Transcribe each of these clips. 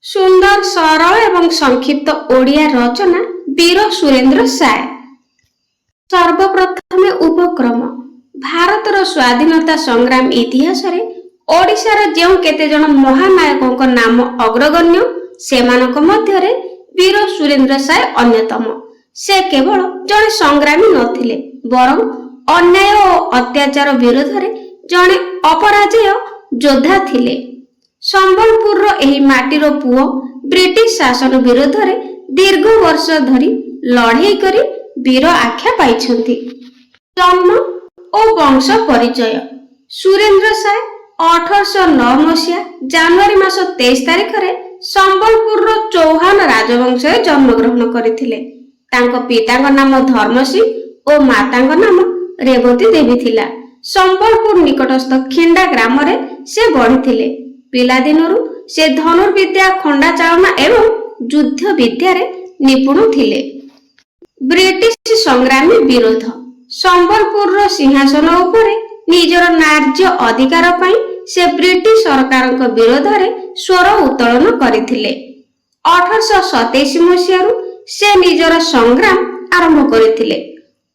सुंदर सरल एवं संक्षिप्त ओडिया रचना वीर सुरेंद्र साय। सर्वप्रथम उपक्रम भारतर स्वाधीनता संग्राम इतिहास रे ओडिशार जेउ केते जण महानायकों नाम अग्रगण्य सेमानक मध्यरे वीर सुरेंद्र साय अन्यतम। से केवल जड़े संग्रामी नथिले बरं अन्याय और अत्याचार विरोध रे जड़े अपराजय योद्धा थिले। संबलपुर एही माटीर पुओ ब्रिटिश शासन विरोध रे दीर्घ वर्ष धरी लड़ाई करी वीर आख्या पाइछंती। जन्म और वंश परिचय सुरेंद्र साय 1809 मसीहा जनवरी मास 23 तारिख रे संबलपुर चौहान राजवंश जन्म ग्रहण करथिले। तांको पिताଙ୍କ नाम धर्मसिंह और माताଙ୍କ नाम रेवती देवी थिला। संबलपुर निकटस्थ खिंडा ग्राम रे से बढ़िथिले। पिला दिनरु से धनुर्विद्या खंडा चालना एवं युद्ध विद्या रे निपुण थिले। ब्रिटिश संग्रामी विरोध संबलपुर सिंहासन उपरे निजर नार्य अधिकार पई से ब्रिटिश सरकारक विरोध रे स्वर उत्तोलन करथिले। 1827 मसीहारु से निजर संग्राम आरंभ करथिले।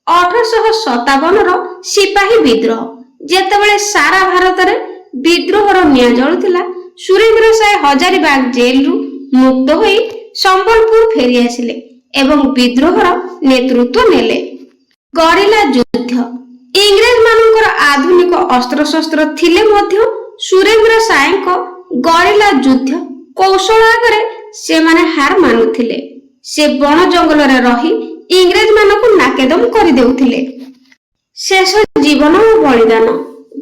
1857 रो सिपाही विद्रोह जेतेबेले सारा भारत रे विद्रोहर निया जळुथिला सुरेंद्र साय हजारीबाग जेल रु मुक्त होई संबलपुर फेरी आसिले एवं विद्रोहर नेतृत्व नेले। गरिला युद्ध इंग्रेज मानकर आधुनिक अस्त्र शस्त्र थिले मध्य सुरेंद्र सायक गरिला युद्ध कौशल आगरे से माने हार मानुथिले। से बण जंगल रे रही इंग्रेज मानकु नाकेदम करि देउथिले। शेष जीवन और बलिदान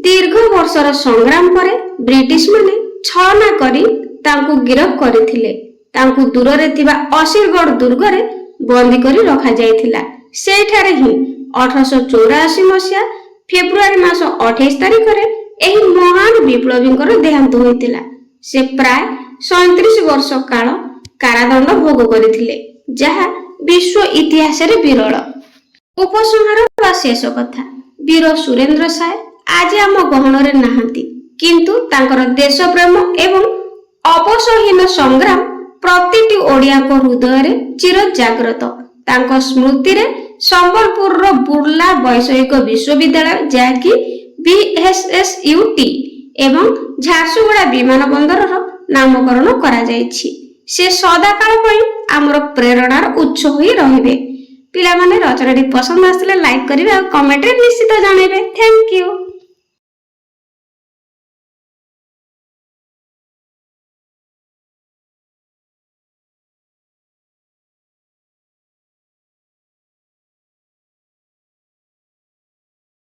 दीर्घ वर्षर संग्राम परे ब्रिटिश माने छलना करी तांकु गिरफ करथिले। तांकु दूर रे थिबा असिरगढ़ दुर्ग रे बंदी करी रखा जायथिला। सेठारे ही 1884 मसीहा फेब्रुआरी मास 28 तारिख रे एही महान विप्लवींकर देहांत होइतिला। से प्राय 37 वर्ष काल कारादंड भोग करथिले जहा विश्व इतिहास रे विरल। उपसंहार वा शेष कथा वीर सुरेंद्र साय आज आम गहन रे नाहंती किंतु तांकर देश प्रेम एवं अपसहीन संग्राम प्रतिटी ओडिया को हृदय रे चिर जाग्रत। तांको स्मृति रे संबलपुर रो बुर्ला वैषयिक विश्वविद्यालय जाकी BSSUT एवं झारसुगुड़ा विमान बंदर रो नामकरण करा जायछि। से सदा काल पई हमर प्रेरणार उत्स होई रहिबे। पिला माने रचनाटी पसंद आसले लाइक करिवे और कमेंट रे निश्चित जणाइबे। Thank you.